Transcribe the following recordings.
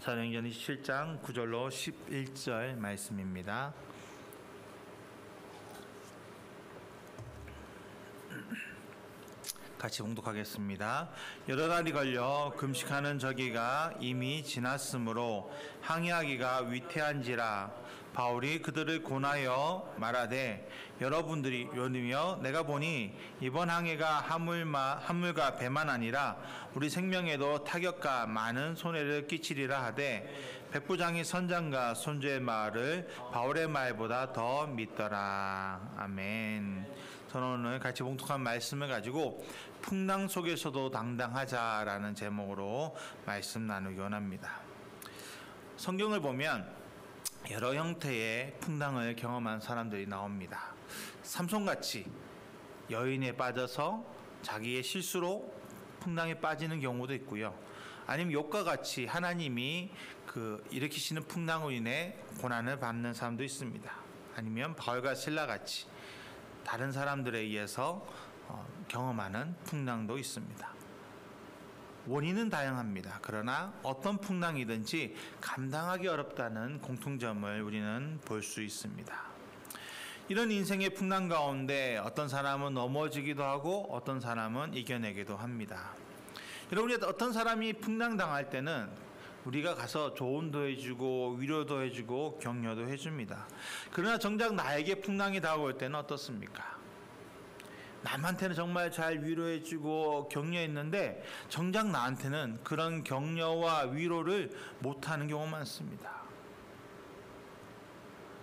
사도행전 27장 9절로 11절 말씀입니다. 같이 봉독하겠습니다. 여러 달이 걸려 금식하는 저기가 이미 지났으므로 항해하기가 위태한지라 바울이 그들을 권하여 말하되 여러분들이 요리며 내가 보니 이번 항해가 화물과 배만 아니라 우리 생명에도 타격과 많은 손해를 끼치리라 하되 백부장이 선장과 손주의 말을 바울의 말보다 더 믿더라. 아멘. 저는 오늘 같이 봉독한 말씀을 가지고 풍랑 속에서도 당당하자라는 제목으로 말씀 나누기 원합니다. 성경을 보면 여러 형태의 풍랑을 경험한 사람들이 나옵니다. 삼손같이 여인에 빠져서 자기의 실수로 풍랑에 빠지는 경우도 있고요. 아니면 욥과 같이 하나님이 일으키시는 풍랑으로 인해 고난을 받는 사람도 있습니다. 아니면 바울과 실라같이 다른 사람들에 의해서 경험하는 풍랑도 있습니다. 원인은 다양합니다. 그러나 어떤 풍랑이든지 감당하기 어렵다는 공통점을 우리는 볼 수 있습니다. 이런 인생의 풍랑 가운데 어떤 사람은 넘어지기도 하고 어떤 사람은 이겨내기도 합니다. 여러분, 어떤 사람이 풍랑 당할 때는 우리가 가서 조언도 해주고 위로도 해주고 격려도 해줍니다. 그러나 정작 나에게 풍랑이 다가올 때는 어떻습니까? 남한테는 정말 잘 위로해주고 격려했는데 정작 나한테는 그런 격려와 위로를 못하는 경우가 많습니다.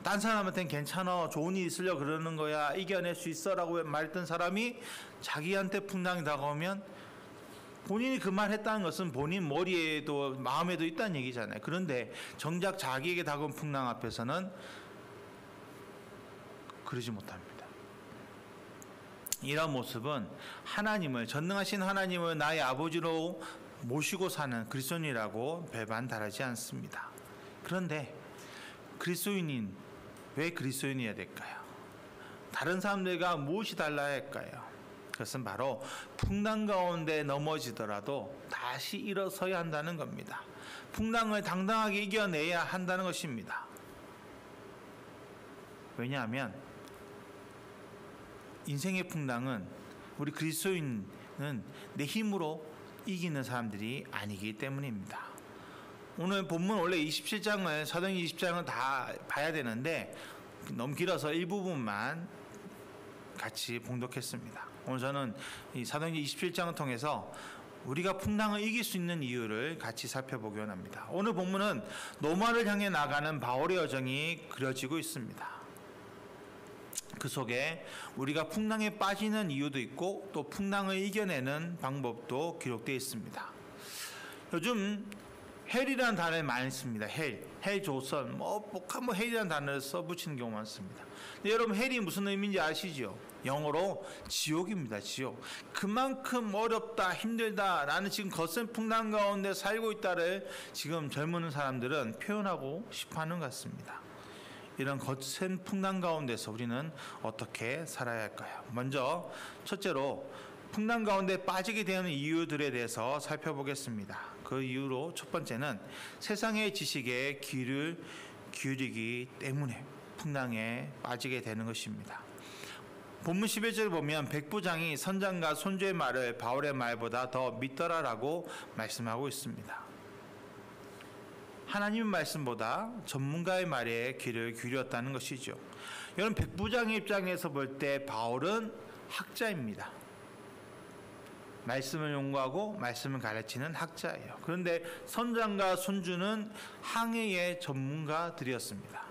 딴 사람한테는 괜찮아, 좋은 일 있으려고 그러는 거야, 이겨낼 수 있어 라고 말했던 사람이 자기한테 풍랑이 다가오면 본인이 그 말 했다는 것은 본인 머리에도 마음에도 있다는 얘기잖아요. 그런데 정작 자기에게 다가온 풍랑 앞에서는 그러지 못합니다. 이런 모습은 하나님을, 전능하신 하나님을 나의 아버지로 모시고 사는 그리스도인이라고 별반 다르지 않습니다. 그런데 그리스도인인 왜 그리스도인이어야 될까요? 다른 사람들과 무엇이 달라야 할까요? 그것은 바로 풍랑 가운데 넘어지더라도 다시 일어서야 한다는 겁니다. 풍랑을 당당하게 이겨내야 한다는 것입니다. 왜냐하면 인생의 풍랑은 우리 그리스도인은 내 힘으로 이기는 사람들이 아니기 때문입니다. 오늘 본문 원래 27장을 사도행전 20장을 다 봐야 되는데 너무 길어서 일부분만 같이 봉독했습니다. 오늘 저는 이 사도행전 27장을 통해서 우리가 풍랑을 이길 수 있는 이유를 같이 살펴보기 원합니다. 오늘 본문은 노마를 향해 나가는 바울의 여정이 그려지고 있습니다. 그 속에 우리가 풍랑에 빠지는 이유도 있고 또 풍랑을 이겨내는 방법도 기록되어 있습니다. 요즘 헬이라는 단어를 많이 씁니다. 헬 조선, 헬이라는 단어를 써붙이는 경우가 많습니다. 근데 여러분, 헬이 무슨 의미인지 아시죠? 영어로 지옥입니다. 지옥. 그만큼 어렵다, 힘들다라는 지금 거센 풍랑 가운데 살고 있다를 지금 젊은 사람들은 표현하고 싶어하는 것 같습니다. 이런 거센 풍랑 가운데서 우리는 어떻게 살아야 할까요? 먼저 첫째로 풍랑 가운데 빠지게 되는 이유들에 대해서 살펴보겠습니다. 그 이유로 첫 번째는 세상의 지식에 귀를 기울이기 때문에 풍랑에 빠지게 되는 것입니다. 본문 11절을 보면 백부장이 선장과 손주의 말을 바울의 말보다 더 믿더라라고 말씀하고 있습니다. 하나님의 말씀보다 전문가의 말에 귀를 기울였다는 것이죠. 여러분, 백부장의 입장에서 볼 때 바울은 학자입니다. 말씀을 연구하고 말씀을 가르치는 학자예요. 그런데 선장과 손주는 항해의 전문가들이었습니다.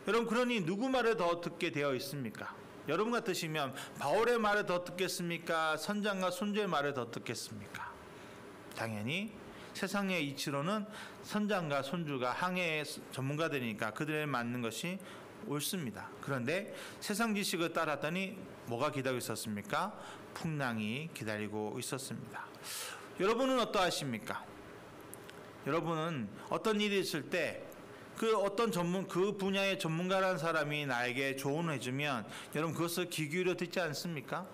여러분, 그러니 누구 말을 더 듣게 되어 있습니까? 여러분 같으시면 바울의 말을 더 듣겠습니까? 선장과 손주의 말을 더 듣겠습니까? 당연히 세상의 이치로는 선장과 손주가 항해의 전문가들이니까 그들에 맞는 것이 옳습니다. 그런데 세상 지식을 따랐더니 뭐가 기다리고 있었습니까? 풍랑이 기다리고 있었습니다. 여러분은 어떠하십니까? 여러분은 어떤 일이 있을 때 그 분야의 전문가라는 사람이 나에게 조언을 해주면 여러분 그것을 귀 기울여 듣지 않습니까?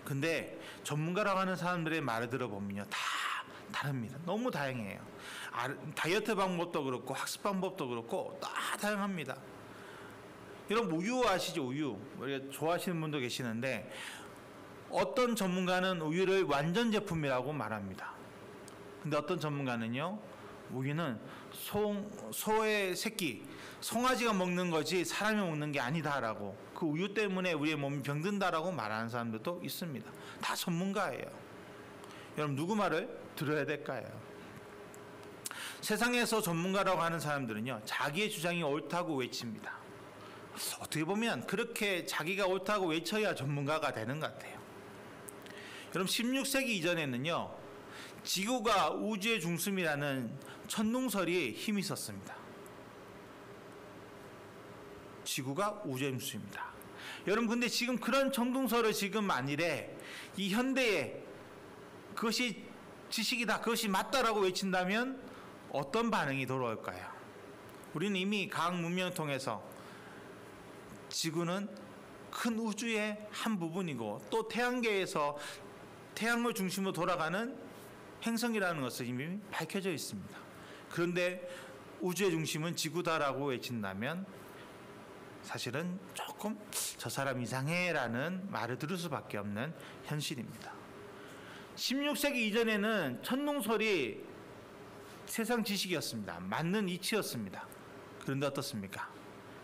근데 전문가라고 하는 사람들의 말을 들어보면요, 다 다릅니다. 너무 다양해요. 다이어트 방법도 그렇고 학습 방법도 그렇고 다 다양합니다. 여러분 우유 아시죠? 우유 우리가 좋아하시는 분도 계시는데 어떤 전문가는 우유를 완전 제품이라고 말합니다. 근데 어떤 전문가는요, 우유는 소의 새끼, 송아지가 먹는 거지 사람이 먹는 게 아니다라고, 그 우유 때문에 우리의 몸이 병든다라고 말하는 사람들도 있습니다. 다 전문가예요. 여러분 누구 말을 들어야 될까요? 세상에서 전문가라고 하는 사람들은요, 자기의 주장이 옳다고 외칩니다. 어떻게 보면 그렇게 자기가 옳다고 외쳐야 전문가가 되는 것 같아요. 여러분 16세기 이전에는요, 지구가 우주의 중심이라는 천둥설이 힘이 있었습니다. 지구가 우주의 중심입니다. 여러분 근데 지금 그런 천둥설을 지금 만일에 이 현대에 그것이 지식이다, 그것이 맞다라고 외친다면 어떤 반응이 돌아올까요? 우리는 이미 과학 문명을 통해서 지구는 큰 우주의 한 부분이고 또 태양계에서 태양을 중심으로 돌아가는 행성이라는 것을 이미 밝혀져 있습니다. 그런데 우주의 중심은 지구다라고 외친다면 사실은 조금 저 사람 이상해라는 말을 들을 수밖에 없는 현실입니다. 16세기 이전에는 천둥설이 세상 지식이었습니다. 맞는 이치였습니다. 그런데 어떻습니까?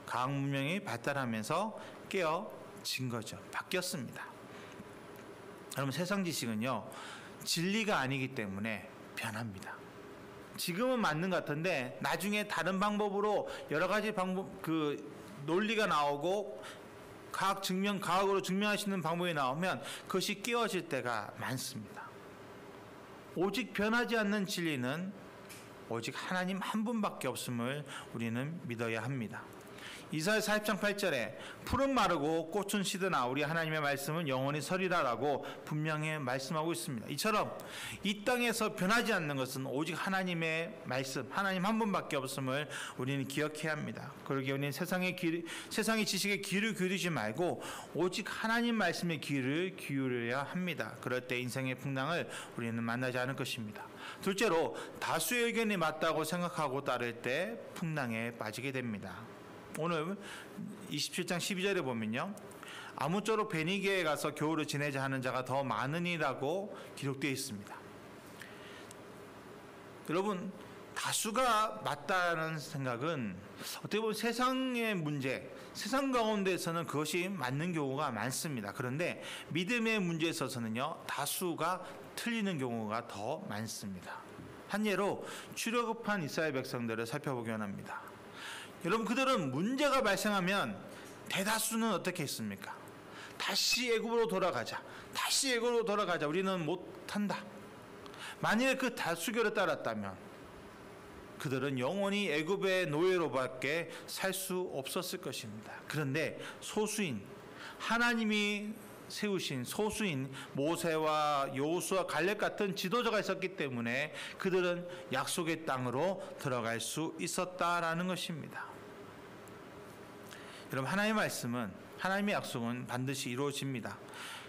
과학 문명이 발달하면서 깨어진 거죠. 바뀌었습니다. 여러분 세상 지식은요, 진리가 아니기 때문에 변합니다. 지금은 맞는 것 같은데 나중에 다른 방법으로 여러 가지 방법, 논리가 나오고 과학으로 증명할 수 있는 방법이 나오면 그것이 깨어질 때가 많습니다. 오직 변하지 않는 진리는 오직 하나님 한 분밖에 없음을 우리는 믿어야 합니다. 이사야 40장 8절에 풀은 마르고 꽃은 시드나 우리 하나님의 말씀은 영원히 서리라라고 분명히 말씀하고 있습니다. 이처럼 이 땅에서 변하지 않는 것은 오직 하나님의 말씀, 하나님 한 분밖에 없음을 우리는 기억해야 합니다. 그러기에 우리는 세상의 지식에 귀를 기울이지 말고 오직 하나님 말씀에 귀를 기울여야 합니다. 그럴 때 인생의 풍랑을 우리는 만나지 않을 것입니다. 둘째로 다수의 의견이 맞다고 생각하고 따를 때 풍랑에 빠지게 됩니다. 오늘 27장 12절에 보면요, 아무쪼록 베니게에 가서 겨울을 지내자 하는 자가 더 많으니라고 기록되어 있습니다. 여러분 다수가 맞다는 생각은 어떻게 보면 세상의 문제, 세상 가운데서는 그것이 맞는 경우가 많습니다. 그런데 믿음의 문제에 있어서는요, 다수가 틀리는 경우가 더 많습니다. 한 예로 출애굽한 이스라엘 백성들을 살펴보기 원합니다. 여러분 그들은 문제가 발생하면 대다수는 어떻게 했습니까? 다시 애굽으로 돌아가자, 다시 애굽으로 돌아가자, 우리는 못한다. 만일 그 다수결에 따랐다면 그들은 영원히 애굽의 노예로밖에 살 수 없었을 것입니다. 그런데 소수인, 하나님이 세우신 소수인 모세와 여호수아, 갈렙 같은 지도자가 있었기 때문에 그들은 약속의 땅으로 들어갈 수 있었다라는 것입니다. 여러분 하나님의 말씀은, 하나님의 약속은 반드시 이루어집니다.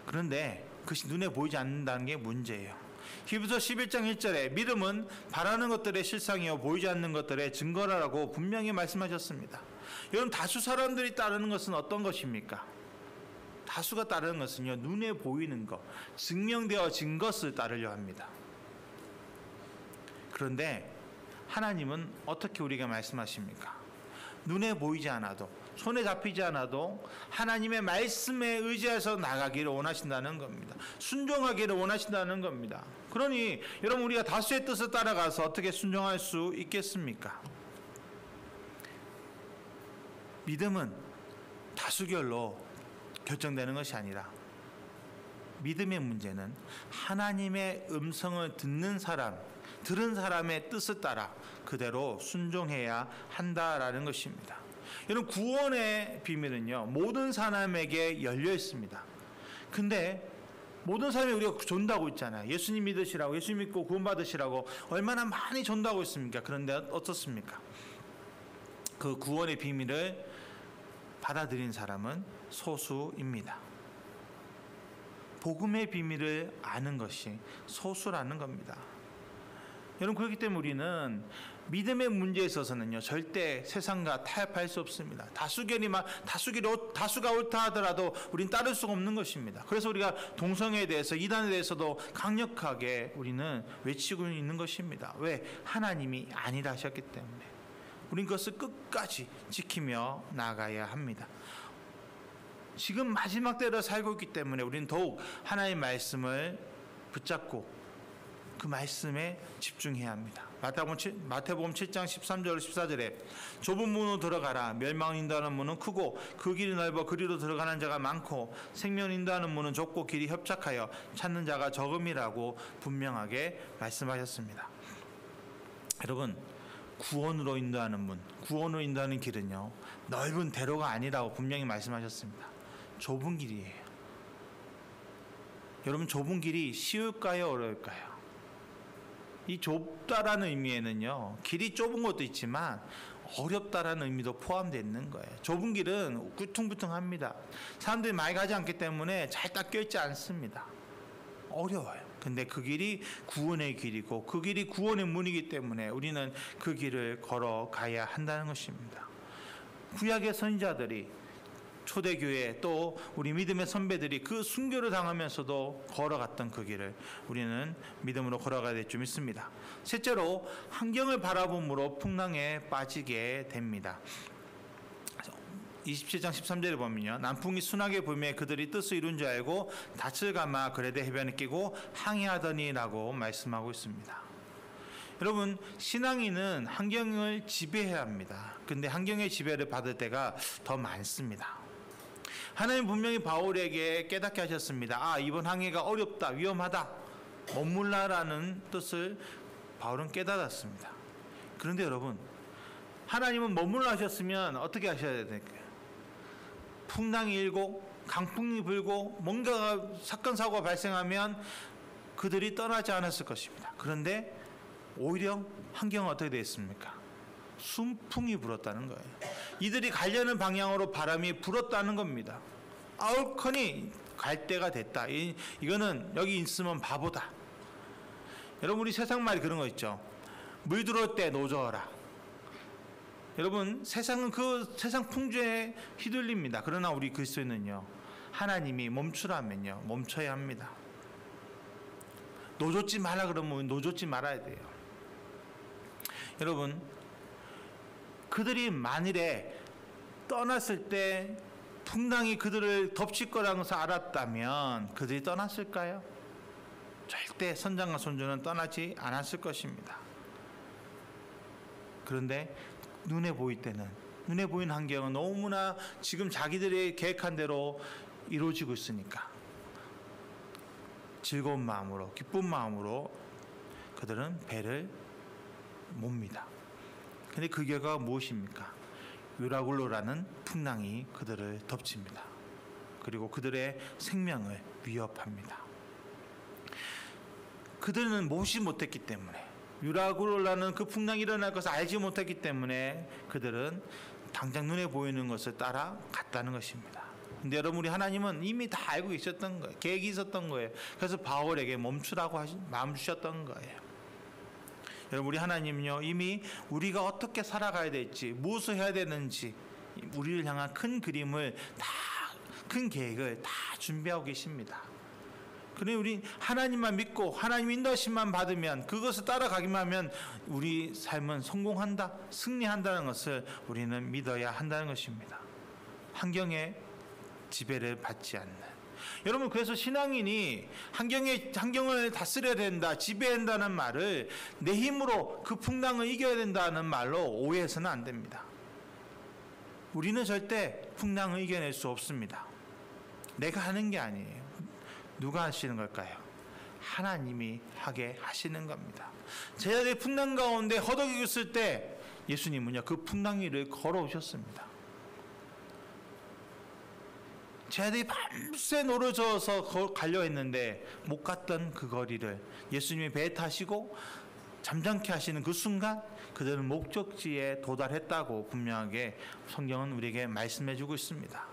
그런데 그것이 눈에 보이지 않는다는 게 문제예요. 히브리서 11장 1절에 믿음은 바라는 것들의 실상이요 보이지 않는 것들의 증거라고 분명히 말씀하셨습니다. 여러분 다수 사람들이 따르는 것은 어떤 것입니까? 다수가 따르는 것은요, 눈에 보이는 것, 증명되어진 것을 따르려 합니다. 그런데 하나님은 어떻게 우리에게 말씀하십니까? 눈에 보이지 않아도, 손에 잡히지 않아도 하나님의 말씀에 의지해서 나가기를 원하신다는 겁니다. 순종하기를 원하신다는 겁니다. 그러니 여러분 우리가 다수의 뜻을 따라가서 어떻게 순종할 수 있겠습니까? 믿음은 다수결로 결정되는 것이 아니라 믿음의 문제는 하나님의 음성을 들은 사람의 뜻을 따라 그대로 순종해야 한다라는 것입니다. 여러분 구원의 비밀은요, 모든 사람에게 열려 있습니다. 근데 모든 사람이 우리가 전도하고 있잖아요. 예수님 믿으시라고, 예수님 믿고 구원 받으시라고 얼마나 많이 전도하고 있습니까? 그런데 어떻습니까? 그 구원의 비밀을 받아들인 사람은 소수입니다. 복음의 비밀을 아는 것이 소수라는 겁니다. 여러분, 그렇기 때문에 우리는 믿음의 문제에 있어서는요, 절대 세상과 타협할 수 없습니다. 다수가 옳다 하더라도 우리는 따를 수가 없는 것입니다. 그래서 우리가 동성애에 대해서, 이단에 대해서도 강력하게 우리는 외치고 있는 것입니다. 왜? 하나님이 아니라 하셨기 때문에. 우리는 그것을 끝까지 지키며 나가야 합니다. 지금 마지막 때로 살고 있기 때문에 우리는 더욱 하나님의 말씀을 붙잡고 그 말씀에 집중해야 합니다. 마태복음 7장 13절 14절에 좁은 문으로 들어가라. 멸망을 인도하는 문은 크고 그 길이 넓어 그리로 들어가는 자가 많고 생명을 인도하는 문은 좁고 길이 협착하여 찾는 자가 적음이라고 분명하게 말씀하셨습니다. 여러분, 구원으로 인도하는 문, 구원으로 인도하는 길은요, 넓은 대로가 아니라고 분명히 말씀하셨습니다. 좁은 길이에요. 여러분, 좁은 길이 쉬울까요, 어려울까요? 이 좁다라는 의미에는요, 길이 좁은 것도 있지만 어렵다라는 의미도 포함되어 있는 거예요. 좁은 길은 꾸퉁꾸퉁합니다. 사람들이 많이 가지 않기 때문에 잘 닦여 있지 않습니다. 어려워요. 근데 그 길이 구원의 길이고 그 길이 구원의 문이기 때문에 우리는 그 길을 걸어가야 한다는 것입니다. 구약의 선지자들이, 초대교회, 또 우리 믿음의 선배들이 그 순교를 당하면서도 걸어갔던 그 길을 우리는 믿음으로 걸어가야 될 줄 믿습니다. 셋째로, 환경을 바라봄으로 풍랑에 빠지게 됩니다. 27장 13절에 보면요, 남풍이 순하게 불매 그들이 뜻을 이룬 줄 알고 닻을 감아 그레데 해변에 끼고 항해하더니라고 말씀하고 있습니다. 여러분, 신앙인은 환경을 지배해야 합니다. 근데 환경의 지배를 받을 때가 더 많습니다. 하나님 분명히 바울에게 깨닫게 하셨습니다. 이번 항해가 어렵다, 위험하다, 머물라라는 뜻을 바울은 깨달았습니다. 그런데 여러분, 하나님은 머물라 하셨으면 어떻게 하셔야 될까요? 풍랑이 일고 강풍이 불고 뭔가 사건 사고가 발생하면 그들이 떠나지 않았을 것입니다. 그런데 오히려 환경은 어떻게 되어 있습니까? 순풍이 불었다는 거예요. 이들이 가려는 방향으로 바람이 불었다는 겁니다. 아울커니 갈 때가 됐다. 이거는 여기 있으면 바보다. 여러분, 우리 세상 말이 그런 거 있죠. 물 들어올 때 노저어라. 여러분, 세상은 그 세상 풍조에 휘둘립니다. 그러나 우리 그리스도인은요, 하나님이 멈추라면요, 멈춰야 합니다. 노젓지 말라 그러면 노젓지 말아야 돼요. 여러분, 그들이 만일에 떠났을 때 풍랑이 그들을 덮칠 거라는 것을 알았다면 그들이 떠났을까요? 절대 선장과 손주는 떠나지 않았을 것입니다. 그런데 눈에 보일 때는, 눈에 보이는 환경은 너무나 지금 자기들이 계획한 대로 이루어지고 있으니까 즐거운 마음으로, 기쁜 마음으로 그들은 배를 몹니다. 근데 그 결과가 무엇입니까? 유라굴로라는 풍랑이 그들을 덮칩니다. 그리고 그들의 생명을 위협합니다. 그들은 모시 못했기 때문에, 유라굴로라는 그 풍랑이 일어날 것을 알지 못했기 때문에 그들은 당장 눈에 보이는 것을 따라갔다는 것입니다. 근데 여러분, 우리 하나님은 이미 다 알고 계셨던 거예요. 계획이 있었던 거예요. 그래서 바울에게 멈추라고 마음 주셨던 거예요. 여러분, 우리 하나님은요, 이미 우리가 어떻게 살아가야 될지, 무엇을 해야 되는지, 우리를 향한 큰 그림을 큰 계획을 다 준비하고 계십니다. 그러니 우리 하나님만 믿고 하나님 인도하심만 받으면, 그것을 따라가기만 하면 우리 삶은 성공한다, 승리한다는 것을 우리는 믿어야 한다는 것입니다. 환경의 지배를 받지 않는. 여러분, 그래서 신앙인이 환경을 다스려야 된다, 지배한다는 말을 내 힘으로 그 풍랑을 이겨야 된다는 말로 오해해서는 안 됩니다. 우리는 절대 풍랑을 이겨낼 수 없습니다. 내가 하는 게 아니에요. 누가 하시는 걸까요? 하나님이 하게 하시는 겁니다. 제자들이 풍랑 가운데 허덕이고 있을 때 예수님은요, 그 풍랑 위를 걸어오셨습니다. 제자들이 밤새 노려져서 가려 했는데 못 갔던 그 거리를 예수님이 배에 타시고 잠잠케 하시는 그 순간 그들은 목적지에 도달했다고 분명하게 성경은 우리에게 말씀해 주고 있습니다.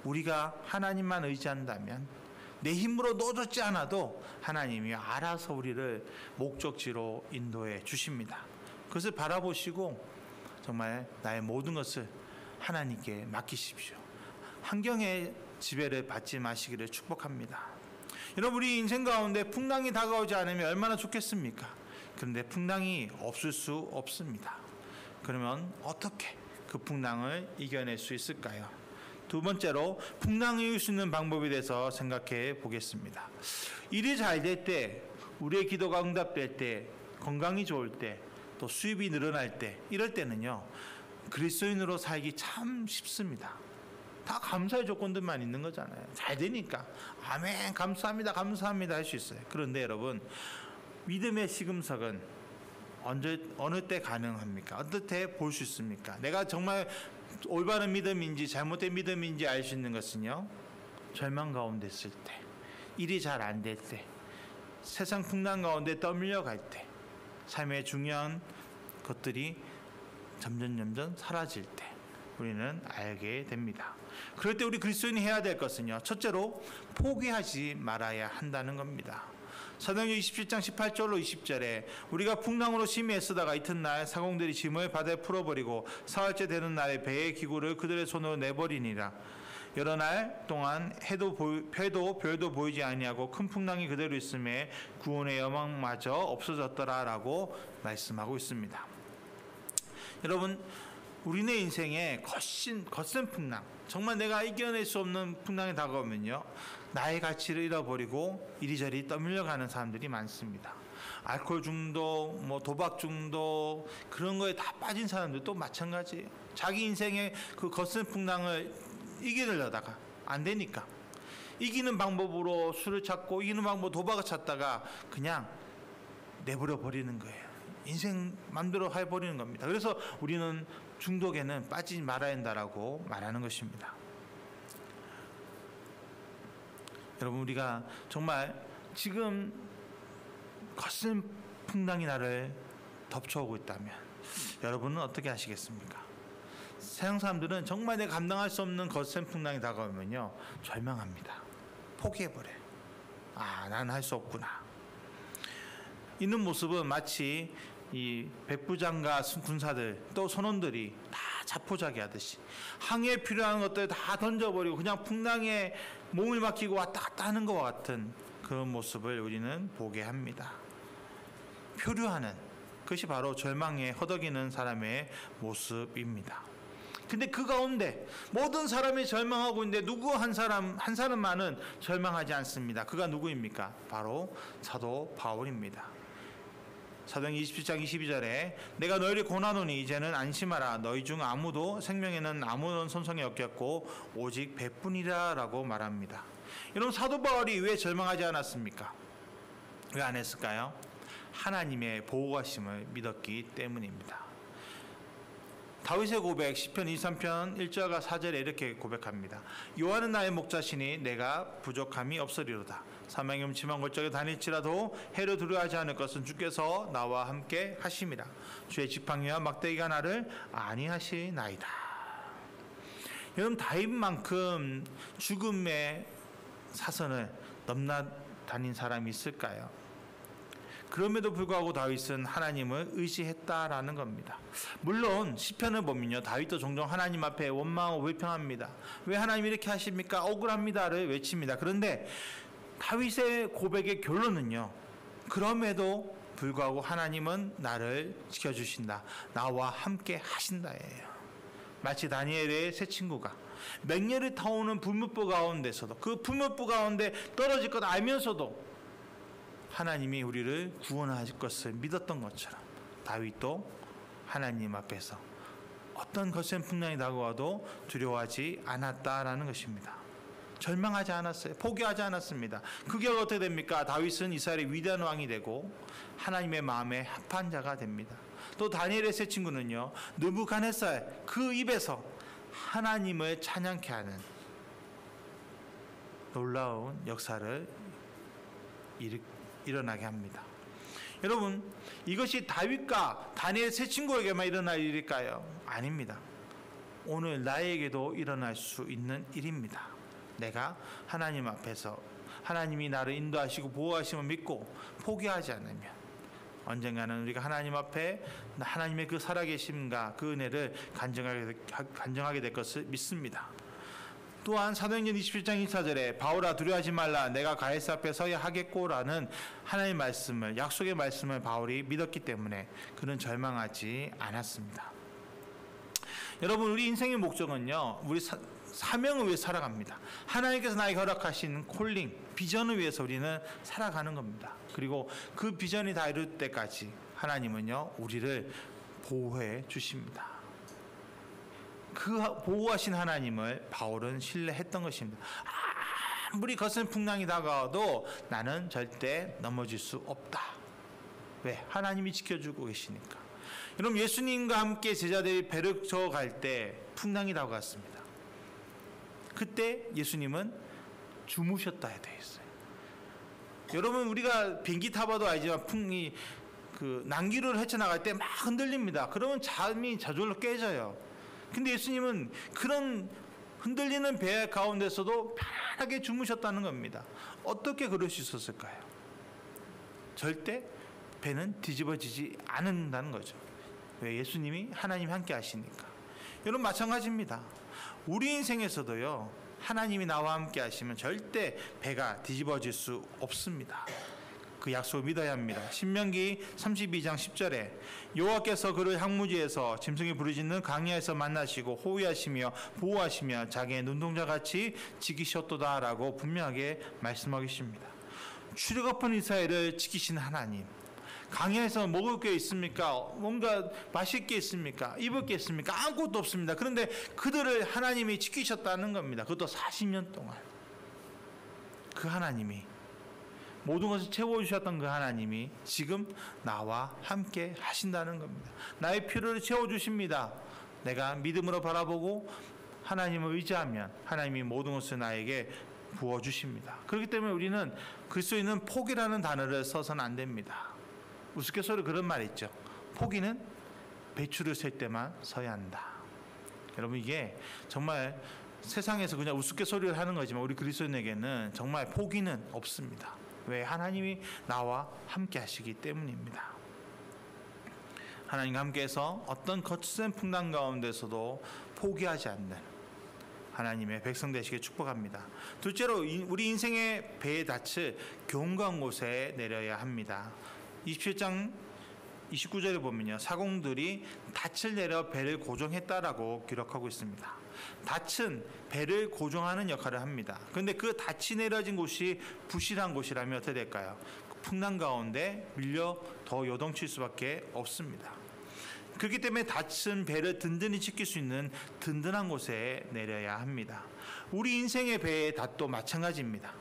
우리가 하나님만 의지한다면 내 힘으로 놓아주지 않아도 하나님이 알아서 우리를 목적지로 인도해 주십니다. 그것을 바라보시고 정말 나의 모든 것을 하나님께 맡기십시오. 환경의 지배를 받지 마시기를 축복합니다. 여러분, 우리 인생 가운데 풍랑이 다가오지 않으면 얼마나 좋겠습니까? 그런데 풍랑이 없을 수 없습니다. 그러면 어떻게 그 풍랑을 이겨낼 수 있을까요? 두 번째로 풍랑을 이길 수 있는 방법에 대해서 생각해 보겠습니다. 일이 잘 될 때, 우리의 기도가 응답될 때, 건강이 좋을 때, 또 수입이 늘어날 때, 이럴 때는요, 그리스도인으로 살기 참 쉽습니다. 다 감사의 조건들만 있는 거잖아요. 잘 되니까 아멘, 감사합니다, 감사합니다 할 수 있어요. 그런데 여러분, 믿음의 시금석은 어느 때 가능합니까? 어느 때 볼 수 있습니까? 내가 정말 올바른 믿음인지 잘못된 믿음인지 알 수 있는 것은요, 절망 가운데 있을 때, 일이 잘 안 될 때, 세상 풍랑 가운데 떠밀려 갈 때, 삶의 중요한 것들이 점점 사라질 때 우리는 알게 됩니다. 그럴 때 우리 그리스도인이 해야 될 것은요, 첫째로 포기하지 말아야 한다는 겁니다. 사도행전 27장 18절로 20절에 우리가 풍랑으로 심히 애쓰다가 이튿날 사공들이 짐을 바다에 풀어버리고 사흘째 되는 날에 배의 기구를 그들의 손으로 내버리니라. 여러 날 동안 해도 별도 보이지 아니하고 큰 풍랑이 그대로 있음에 구원의 여망마저 없어졌더라라고 말씀하고 있습니다. 여러분, 우리네 인생에 거센 풍랑, 정말 내가 이겨낼 수 없는 풍랑이 다가오면요, 나의 가치를 잃어버리고 이리저리 떠밀려가는 사람들이 많습니다. 알코올 중독, 도박 중독, 그런 거에 다 빠진 사람들도 마찬가지예요. 자기 인생의 그 거센 풍랑을 이기려다가 안 되니까 이기는 방법으로 술을 찾고, 이기는 방법으로 도박을 찾다가 그냥 내버려 버리는 거예요. 인생 맘대로 해버리는 겁니다. 그래서 우리는 중독에는 빠지지 말아야 한다라고 말하는 것입니다. 여러분, 우리가 정말 지금 거센 풍랑이 나를 덮쳐오고 있다면 여러분은 어떻게 하시겠습니까? 세상 사람들은 정말 내가 감당할 수 없는 거센 풍랑이 다가오면요, 절망합니다. 포기해버려요. 나는 할 수 없구나. 있는 모습은 마치 이 백부장과 군사들, 또 선원들이 다 자포자기하듯이 항해에 필요한 것들 다 던져버리고 그냥 풍랑에 몸을 맡기고 왔다 갔다 하는 것과 같은 그런 모습을 우리는 보게 합니다. 표류하는 그것이 바로 절망에 허덕이는 사람의 모습입니다. 근데 그 가운데 모든 사람이 절망하고 있는데 누구 한 사람만은 절망하지 않습니다. 그가 누구입니까? 바로 사도 바울입니다. 사도행전 27장 22절에 내가 너희를 고난하노니 이제는 안심하라. 너희 중 아무도 생명에는 아무런 손상이 없겠고 오직 배뿐이라 라고 말합니다. 여러분, 사도 바울이 왜 절망하지 않았습니까? 왜 안 했을까요? 하나님의 보호하심을 믿었기 때문입니다. 다윗의 고백, 시편 23편 1절과 4절에 이렇게 고백합니다. 여호와는 나의 목자시니 내가 부족함이 없으리로다. 사망의 음침한 골짜기에 다닐지라도 해를 두려워하지 않을 것은 주께서 나와 함께 하심이라. 주의 지팡이와 막대기가 나를 안위하시나이다. 여러분, 다윗만큼 죽음의 사선을 넘나다닌 사람이 있을까요? 그럼에도 불구하고 다윗은 하나님을 의지했다라는 겁니다. 물론 시편을 보면요, 다윗도 종종 하나님 앞에 원망하고 불평합니다. 왜 하나님 이렇게 하십니까? 억울합니다를 외칩니다. 그런데 다윗의 고백의 결론은요, 그럼에도 불구하고 하나님은 나를 지켜주신다, 나와 함께 하신다예요. 마치 다니엘의 세 친구가 맹렬히 타오는 불못보 가운데서도, 그 불못보 가운데 떨어질 것 알면서도 하나님이 우리를 구원하실 것을 믿었던 것처럼 다윗도 하나님 앞에서 어떤 거센 풍랑이 다가와도 두려워하지 않았다라는 것입니다. 절망하지 않았어요. 포기하지 않았습니다. 그 결과 어떻게 됩니까? 다윗은 이스라엘의 위대한 왕이 되고 하나님의 마음에 합한 자가 됩니다. 또 다니엘의 세 친구는요, 느부갓네살 그 입에서 하나님을 찬양케 하는 놀라운 역사를 일어나게 합니다. 여러분, 이것이 다윗과 다니엘 세 친구에게만 일어날 일일까요? 아닙니다. 오늘 나에게도 일어날 수 있는 일입니다. 내가 하나님 앞에서 하나님이 나를 인도하시고 보호하심을 믿고 포기하지 않으면 언젠가는 우리가 하나님 앞에 하나님의 그 살아계심과 그 은혜를 간증하게 될 것을 믿습니다. 또한 사도행전 27장 1사절에 바울아 두려워하지 말라 내가 가이사 앞에 서야 하겠고라는 하나님의 말씀을, 약속의 말씀을 바울이 믿었기 때문에 그는 절망하지 않았습니다. 여러분, 우리 인생의 목적은요, 우리 사명을 위해 살아갑니다. 하나님께서 나에게 허락하신 콜링, 비전을 위해서 우리는 살아가는 겁니다. 그리고 그 비전이 다 이룰 때까지 하나님은요, 우리를 보호해 주십니다. 그 보호하신 하나님을 바울은 신뢰했던 것입니다. 아무리 거센 풍랑이 다가와도 나는 절대 넘어질 수 없다. 왜? 하나님이 지켜주고 계시니까. 여러분, 예수님과 함께 제자들이 배를 저어갈 때 풍랑이 다가왔습니다. 그때 예수님은 주무셨다 되어 있어요. 여러분, 우리가 비행기 타봐도 알지만 난기를 헤쳐나갈 때 막 흔들립니다. 그러면 잠이 저절로 깨져요. 근데 예수님은 그런 흔들리는 배 가운데서도 편하게 주무셨다는 겁니다. 어떻게 그럴 수 있었을까요? 절대 배는 뒤집어지지 않는다는 거죠. 왜? 예수님이 하나님이 함께 하시니까. 여러분, 마찬가지입니다. 우리 인생에서도요, 하나님이 나와 함께 하시면 절대 배가 뒤집어질 수 없습니다. 그 약속을 믿어야 합니다. 신명기 32장 10절에 여호와께서 그를 항무지에서 짐승이 부르짖는 강야에서 만나시고 호위하시며 보호하시며 자기의 눈동자같이 지키셨도다 라고 분명하게 말씀하고 계십니다. 출애굽한 이스라엘을 지키신 하나님, 강야에서 먹을 게 있습니까? 뭔가 마실 게 있습니까? 입을 게 있습니까? 아무것도 없습니다. 그런데 그들을 하나님이 지키셨다는 겁니다. 그것도 40년 동안. 그 하나님이, 모든 것을 채워주셨던 그 하나님이 지금 나와 함께 하신다는 겁니다. 나의 필요를 채워주십니다. 내가 믿음으로 바라보고 하나님을 의지하면 하나님이 모든 것을 나에게 부어주십니다. 그렇기 때문에 우리는 그리스도인은 포기라는 단어를 써서는 안 됩니다. 우스갯소리로 그런 말이 있죠. 포기는 배추를 셀 때만 서야 한다. 여러분, 이게 정말 세상에서 그냥 우스갯소리를 하는 거지만 우리 그리스도인에게는 정말 포기는 없습니다. 왜? 하나님이 나와 함께 하시기 때문입니다. 하나님과 함께해서 어떤 거센 풍랑 가운데서도 포기하지 않는 하나님의 백성 되시길 축복합니다. 둘째로, 우리 인생의 배의 닻을 견고한 곳에 내려야 합니다. 27장 29절에 보면요, 사공들이 닻을 내려 배를 고정했다라고 기록하고 있습니다. 닻은 배를 고정하는 역할을 합니다. 그런데 그 닻이 내려진 곳이 부실한 곳이라면 어떻게 될까요? 풍랑 가운데 밀려 더 요동칠 수밖에 없습니다. 그렇기 때문에 닻은 배를 든든히 지킬 수 있는 든든한 곳에 내려야 합니다. 우리 인생의 배의 닻도 마찬가지입니다.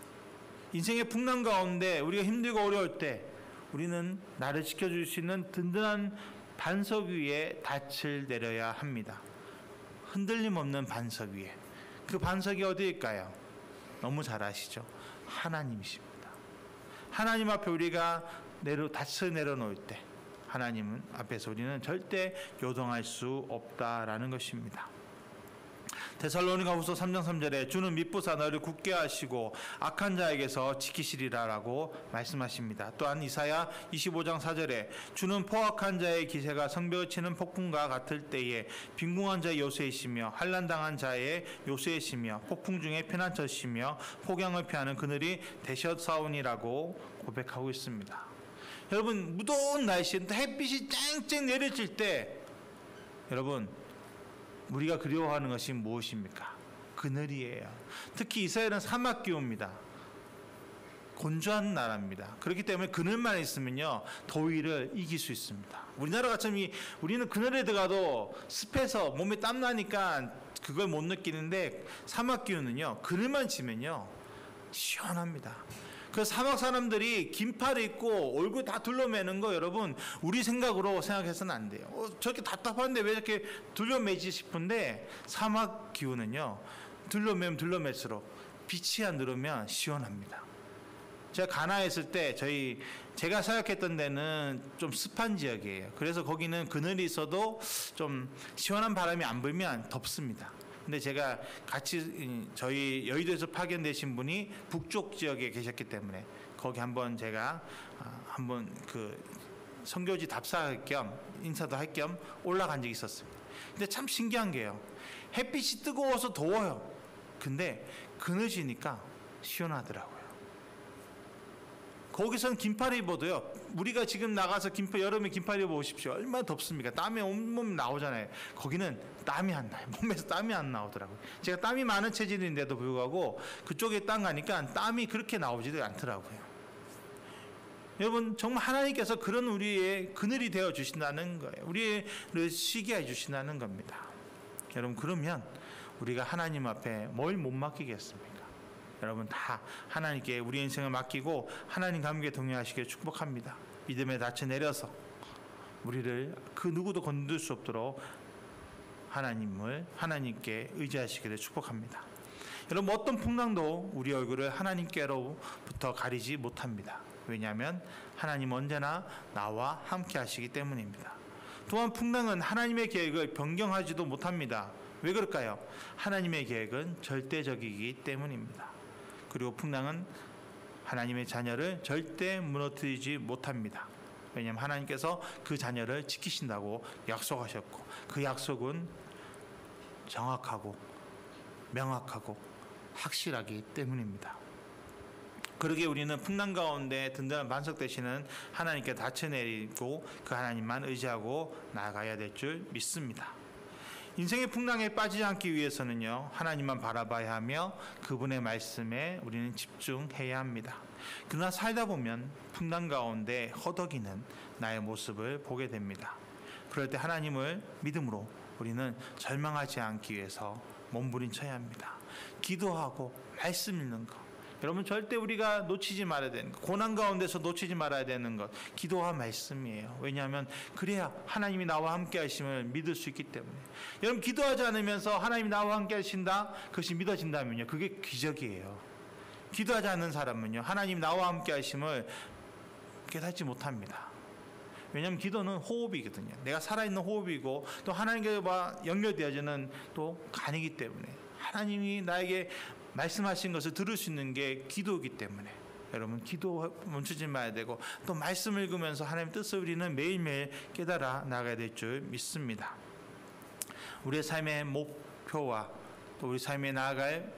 인생의 풍랑 가운데 우리가 힘들고 어려울 때 우리는 나를 지켜줄 수 있는 든든한 반석 위에 닻을 내려야 합니다. 흔들림 없는 반석 위에. 그 반석이 어디일까요? 너무 잘 아시죠? 하나님이십니다. 하나님 앞에 우리가 닻을 내려놓을 때 하나님 앞에서 우리는 절대 요동할 수 없다라는 것입니다. 데살로니가후서 3장 3절에 주는 미쁘사 너를 굳게 하시고 악한 자에게서 지키시리라라고 말씀하십니다. 또한 이사야 25장 4절에 주는 포악한 자의 기세가 성벽을 치는 폭풍과 같을 때에 빈궁한 자의 요새이시며 환난당한 자의 요새이시며 폭풍 중에 피난처시며 폭양을 피하는 그늘이 되셨사오니라고 고백하고 있습니다. 여러분, 무더운 날씨에 햇빛이 쨍쨍 내려질 때 여러분, 우리가 그리워하는 것이 무엇입니까? 그늘이에요. 특히 이스라엘은 사막 기후입니다. 건조한 나라입니다. 그렇기 때문에 그늘만 있으면요, 더위를 이길 수 있습니다. 우리나라 같으면 우리는 그늘에 들어가도 습해서 몸에 땀 나니까 그걸 못 느끼는데 사막 기후는요, 그늘만 지면요 시원합니다. 그 사막 사람들이 긴팔을 입고 얼굴 다 둘러매는 거 여러분, 우리 생각으로 생각해서는 안 돼요. 저렇게 답답한데 왜 이렇게 둘러매지 싶은데 사막 기후는요, 둘러매면 둘러맬수록 빛이 안 들어오면 시원합니다. 제가 가나에 있을 때 제가 생각했던 데는 좀 습한 지역이에요. 그래서 거기는 그늘이 있어도 좀 시원한 바람이 안 불면 덥습니다. 근데 제가 같이 저희 여의도에서 파견되신 분이 북쪽 지역에 계셨기 때문에 거기 한번 제가 한번 그 선교지 답사할 겸 인사도 할 겸 올라간 적이 있었습니다. 근데 참 신기한 게요. 햇빛이 뜨거워서 더워요. 근데 그늘지니까 시원하더라고요. 거기선 긴팔 입어도요. 우리가 지금 나가서 여름에 긴팔 입어보십시오. 얼마나 덥습니까? 땀이 온몸 나오잖아요. 거기는 땀이 안 나요. 몸에서 땀이 안 나오더라고요. 제가 땀이 많은 체질인데도 불구하고 그쪽에 땅 가니까 땀이 그렇게 나오지도 않더라고요. 여러분, 정말 하나님께서 그런 우리의 그늘이 되어 주신다는 거예요. 우리를 쉬게 해 주신다는 겁니다. 여러분, 그러면 우리가 하나님 앞에 뭘 못 맡기겠습니까? 여러분, 다 하나님께 우리 인생을 맡기고 하나님과 함께 동행하시기를 축복합니다. 믿음의 닻을 내려서 우리를 그 누구도 건들 수 없도록 하나님께 의지하시기를 축복합니다. 여러분, 어떤 풍랑도 우리 얼굴을 하나님께로부터 가리지 못합니다. 왜냐하면 하나님 언제나 나와 함께 하시기 때문입니다. 또한 풍랑은 하나님의 계획을 변경하지도 못합니다. 왜 그럴까요? 하나님의 계획은 절대적이기 때문입니다. 그리고 풍랑은 하나님의 자녀를 절대 무너뜨리지 못합니다. 왜냐하면 하나님께서 그 자녀를 지키신다고 약속하셨고 그 약속은 정확하고 명확하고 확실하기 때문입니다. 그러기에 우리는 풍랑 가운데 든든한 반석 되시는 하나님께 닻을 내리고 그 하나님만 의지하고 나아가야 될 줄 믿습니다. 인생의 풍랑에 빠지지 않기 위해서는요, 하나님만 바라봐야 하며 그분의 말씀에 우리는 집중해야 합니다. 그러나 살다 보면 풍랑 가운데 허덕이는 나의 모습을 보게 됩니다. 그럴 때 하나님을 믿음으로 우리는 절망하지 않기 위해서 몸부림쳐야 합니다. 기도하고 말씀 읽는 것, 여러분 절대 우리가 놓치지 말아야 되는 것, 고난 가운데서 놓치지 말아야 되는 것, 기도와 말씀이에요. 왜냐하면 그래야 하나님이 나와 함께 하심을 믿을 수 있기 때문에. 여러분, 기도하지 않으면서 하나님이 나와 함께 하신다, 그것이 믿어진다면요, 그게 기적이에요. 기도하지 않는 사람은요, 하나님 나와 함께 하심을 깨닫지 못합니다. 왜냐하면 기도는 호흡이거든요. 내가 살아있는 호흡이고 또 하나님과 연결되어지는 또 간이기 때문에 하나님이 나에게 말씀하신 것을 들을 수 있는 게 기도이기 때문에 여러분, 기도 멈추지 말아야 되고 또 말씀 읽으면서 하나님의 뜻을 우리는 매일매일 깨달아 나가야 될 줄 믿습니다. 우리의 삶의 목표와 또 우리 삶에 나아갈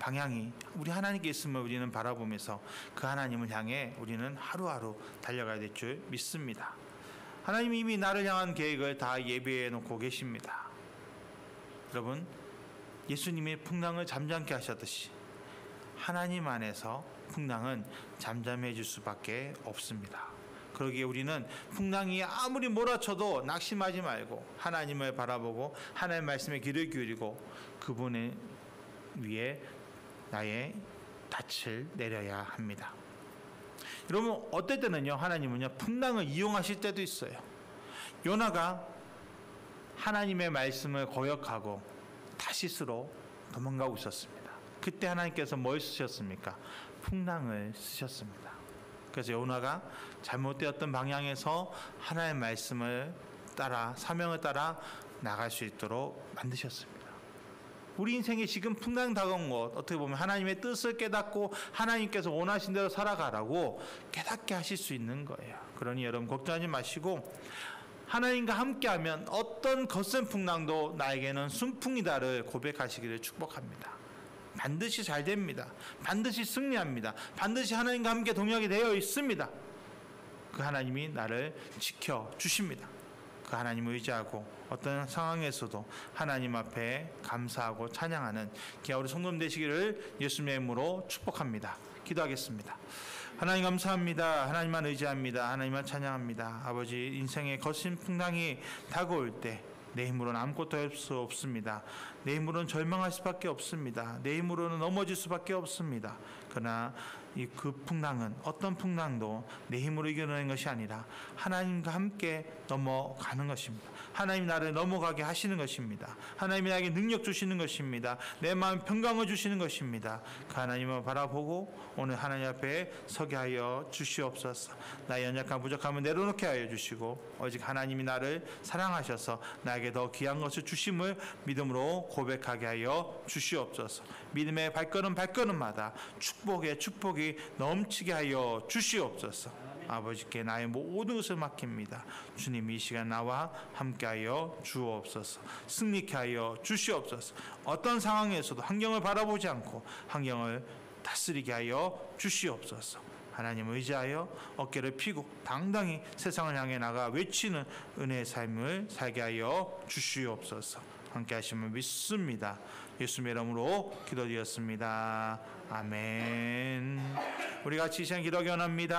방향이 우리 하나님께 있음을 우리는 바라보면서 그 하나님을 향해 우리는 하루하루 달려가야 될 줄 믿습니다. 하나님이 이미 나를 향한 계획을 다 예비해 놓고 계십니다. 여러분, 예수님이 풍랑을 잠잠케 하셨듯이 하나님 안에서 풍랑은 잠잠해질 수밖에 없습니다. 그러기에 우리는 풍랑이 아무리 몰아쳐도 낙심하지 말고 하나님을 바라보고 하나님의 말씀에 귀를 기울이고 그분의 위에 나의 닻을 내려야 합니다. 여러분, 어떨 때는요, 하나님은요 풍랑을 이용하실 때도 있어요. 요나가 하나님의 말씀을 거역하고 타시스로 도망가고 있었습니다. 그때 하나님께서 뭘 쓰셨습니까? 풍랑을 쓰셨습니다. 그래서 요나가 잘못되었던 방향에서 하나님의 말씀을 따라, 사명을 따라 나갈 수 있도록 만드셨습니다. 우리 인생에 지금 풍랑 다가온 것, 어떻게 보면 하나님의 뜻을 깨닫고 하나님께서 원하신 대로 살아가라고 깨닫게 하실 수 있는 거예요. 그러니 여러분, 걱정하지 마시고 하나님과 함께하면 어떤 거센 풍랑도 나에게는 순풍이다를 고백하시기를 축복합니다. 반드시 잘 됩니다. 반드시 승리합니다. 반드시 하나님과 함께 동역이 되어 있습니다. 그 하나님이 나를 지켜주십니다. 그 하나님을 의지하고 어떤 상황에서도 하나님 앞에 감사하고 찬양하는 귀한 우리 성도님 되시기를 예수님의 이름으로 축복합니다. 기도하겠습니다. 하나님 감사합니다. 하나님만 의지합니다. 하나님만 찬양합니다. 아버지, 인생의 거친 풍랑이 다가올 때 내 힘으로는 아무것도 할 수 없습니다. 내 힘으로는 절망할 수밖에 없습니다. 내 힘으로는 넘어질 수밖에 없습니다. 그러나 그 풍랑은 어떤 풍랑도 내 힘으로 이겨내는 것이 아니라 하나님과 함께 넘어가는 것입니다. 하나님 나를 넘어가게 하시는 것입니다. 하나님이 나에게 능력 주시는 것입니다. 내 마음 평강을 주시는 것입니다. 그 하나님을 바라보고 오늘 하나님 앞에 서게 하여 주시옵소서. 나의 연약한 부족함을 내려놓게 하여 주시고 오직 하나님이 나를 사랑하셔서 나에게 더 귀한 것을 주심을 믿음으로 고백하게 하여 주시옵소서. 믿음의 발걸음마다 축복이 넘치게 하여 주시옵소서. 아버지께 나의 모든 것을 맡깁니다. 주님 이 시간 나와 함께하여 주옵소서. 승리케 하여 주시옵소서. 어떤 상황에서도 환경을 바라보지 않고 환경을 다스리게 하여 주시옵소서. 하나님 의지하여 어깨를 펴고 당당히 세상을 향해 나가 외치는 은혜의 삶을 살게 하여 주시옵소서. 함께 하시면 믿습니다. 예수님의 이름으로 기도드렸습니다. 아멘. 우리 같이 이 시간 기도하기 원합니다.